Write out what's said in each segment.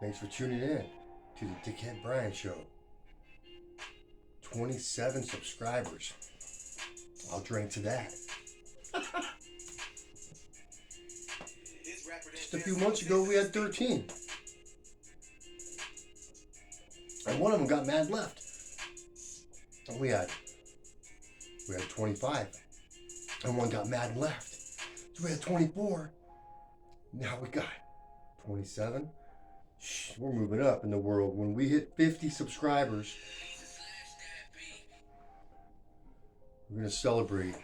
Thanks for tuning in to the Dickhead Brian Show. 27 subscribers. I'll drink to that. Just a few months ago, we had 13. And one of them got mad left. And we had 25. And one got mad and left. So we had 24. Now we got 27. We're moving up in the world. When we hit 50 subscribers, we're going to celebrate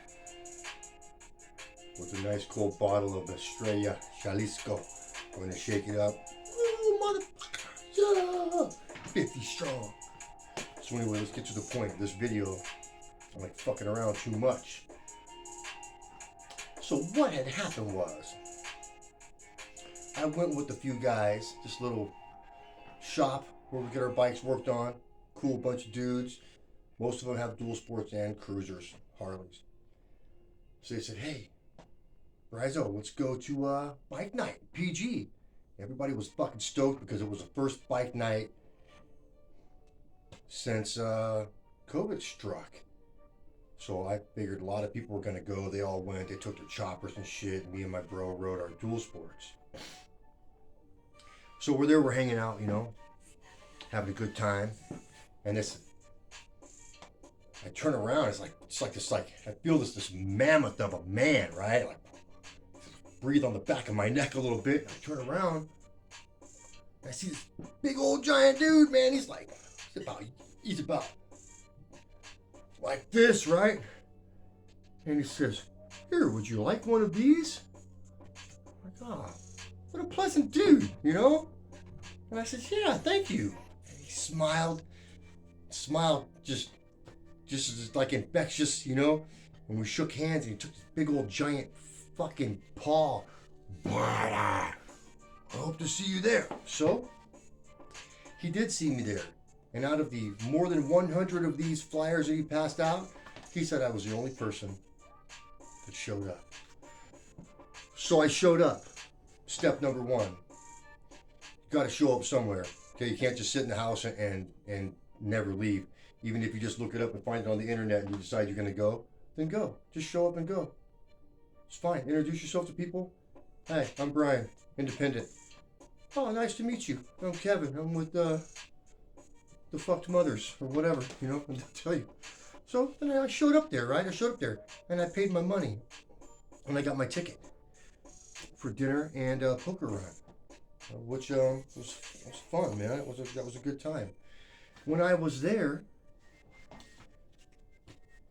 with a nice cold bottle of Estrella Jalisco. We're going to shake it up. Woo, motherfucker! Yeah! 50 strong. So anyway, let's get to the point of this video. I'm like fucking around too much. So what had happened was, I went with a few guys, this little shop where we get our bikes worked on. Cool bunch of dudes. Most of them have dual sports and cruisers, Harleys. So they said, hey, Brizo, let's go to bike night, PG. Everybody was fucking stoked because it was the first bike night since COVID struck. So I figured a lot of people were going to go. They all went. They took their choppers and shit. Me and my bro rode our dual sports. So we're there, we're hanging out, you know, having a good time. And I turn around, it's like I feel this mammoth of a man, right? Like, breathe on the back of my neck a little bit. I turn around, and I see this big old giant dude, man. He's about like this, right? And he says, here, would you like one of these? I'm like, oh, what a pleasant dude, you know? And I said, yeah, thank you. And he smiled just like infectious, you know? And we shook hands and he took this big old giant fucking paw. I hope to see you there. So, he did see me there. And out of the more than 100 of these flyers that he passed out, he said I was the only person that showed up. So I showed up. Step number one. You gotta show up somewhere. Okay, you can't just sit in the house and never leave. Even if you just look it up and find it on the internet and you decide you're gonna go, then go. Just show up and go. It's fine. Introduce yourself to people. Hi, I'm Brian, independent. Oh, nice to meet you. I'm Kevin. I'm with the fucked mothers or whatever, you know, and they'll tell you. So then I showed up there, right? I showed up there and I paid my money and I got my ticket for dinner and a poker run, which was fun, man. That was a good time. When I was there,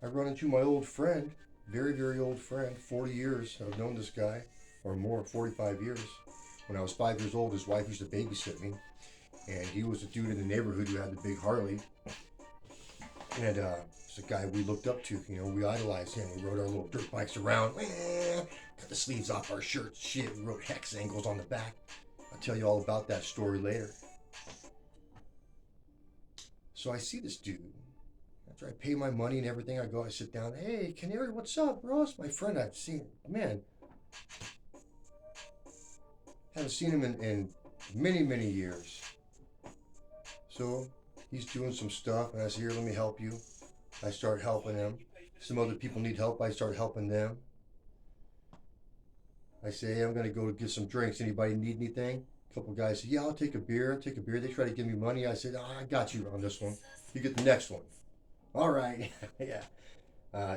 I run into my old friend, very, very old friend, 40 years. I've known this guy, or more, 45 years. When I was 5 years old, his wife used to babysit me. And he was a dude in the neighborhood who had the big Harley. And it's a guy we looked up to, you know, we idolized him. We rode our little dirt bikes around, cut the sleeves off our shirts, shit. We wrote hex angles on the back. I'll tell you all about that story later. So I see this dude. After I pay my money and everything, I go, I sit down. Hey, Canary, what's up, bro? It's my friend I've seen. Man, haven't seen him in many, many years. So he's doing some stuff, and I say, here, let me help you. I start helping him. Some other people need help. I start helping them. I say, hey, I'm going to go get some drinks. Anybody need anything? A couple guys say, yeah, I'll take a beer. They try to give me money. I said, I got you on this one. You get the next one. All right. Yeah.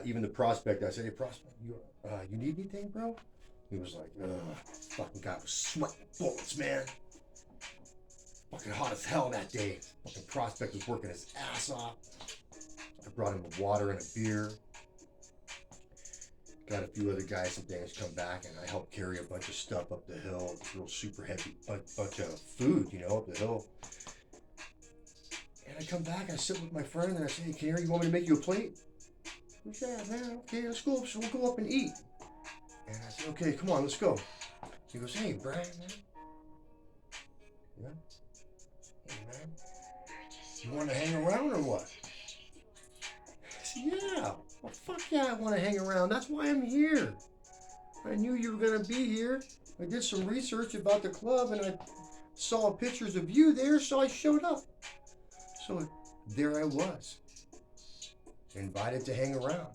Even the prospect, I said, hey, prospect, you need anything, bro? He was like, fucking guy was sweating bullets, man. Fucking hot as hell that day. Fucking prospect was working his ass off. I brought him a water and a beer. Got a few other guys some things come back, and I helped carry a bunch of stuff up the hill. This real super heavy bunch of food, you know, up the hill. And I come back, I sit with my friend, and I say, hey, Canary, you want me to make you a plate? He said, yeah, man, okay, let's go. So we'll go up and eat. And I said, okay, come on, let's go. He goes, hey, Brian, man. Yeah? Hey, man. You want to hang around or what? I said, yeah. Well, fuck yeah, I want to hang around. That's why I'm here. I knew you were going to be here. I did some research about the club, and I saw pictures of you there, so I showed up. So there I was, invited to hang around.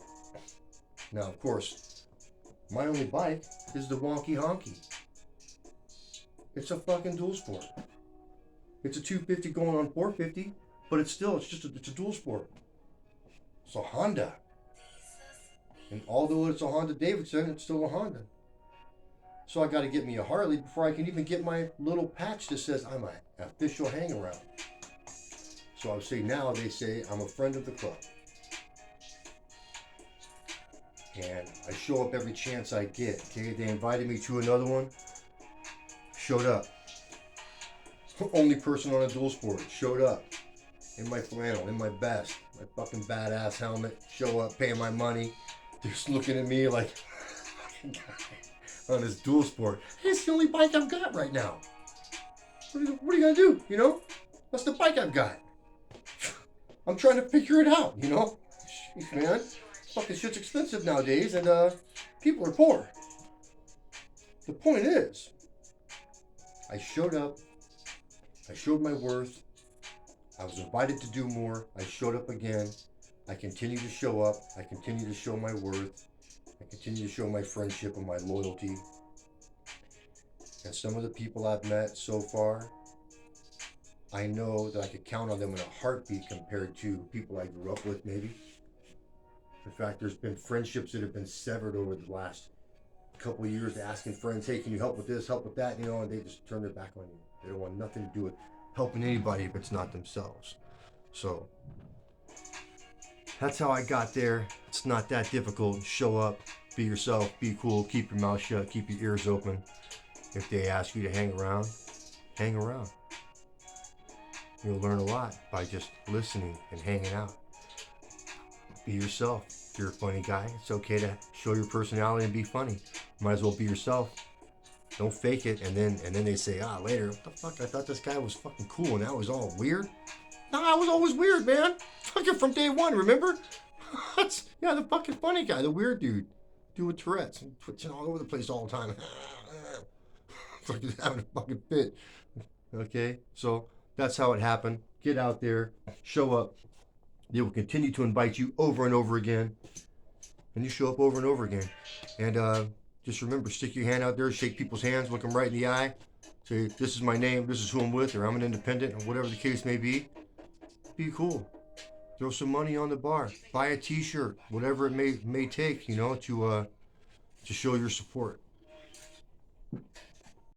Now, of course, my only bike is the wonky honky. It's a fucking dual sport. It's a 250 going on 450, but it's a dual sport. It's a Honda. And although it's a Honda Davidson, it's still a Honda. So I got to get me a Harley before I can even get my little patch that says I'm an official Hangaround. So I would say now they say I'm a friend of the club. And I show up every chance I get. Okay, they invited me to another one. Showed up. Only person on a dual sport. Showed up. In my flannel, in my vest, my fucking badass helmet. Show up, paying my money. Just looking at me like on this dual sport. It's the only bike I've got right now. What are you gonna do? You know? That's the bike I've got. I'm trying to figure it out, you know? Jeez, man. Fucking shit's expensive nowadays, and people are poor. The point is, I showed up. I showed my worth. I was invited to do more. I showed up again. I continue to show up. I continue to show my worth. I continue to show my friendship and my loyalty. And some of the people I've met so far, I know that I could count on them in a heartbeat compared to people I grew up with, maybe. In fact, there's been friendships that have been severed over the last couple of years, asking friends, hey, can you help with this, help with that, you know, and they just turn their back on you. They don't want nothing to do with helping anybody if it's not themselves. So that's how I got there. It's not that difficult. Show up, be yourself, be cool, keep your mouth shut, keep your ears open. If they ask you to hang around, hang around. You'll learn a lot by just listening and hanging out. Be yourself. If you're a funny guy, it's okay to show your personality and be funny. Might as well be yourself. Don't fake it, and then they say, later, what the fuck? I thought this guy was fucking cool, and now he's all weird. No, I was always weird, man. Fucking from day one, remember? Yeah, the fucking funny guy, the weird dude, doing Tourette's and twitching all over the place all the time. It's like he's having a fucking fit. Okay, so that's how it happened. Get out there, show up. They will continue to invite you over and over again, and you show up over and over again. And just remember, stick your hand out there, shake people's hands, look them right in the eye, say, this is my name, this is who I'm with, or I'm an independent, or whatever the case may be. Be cool. Throw some money on the bar. Buy a t-shirt, whatever it may take, you know, to show your support.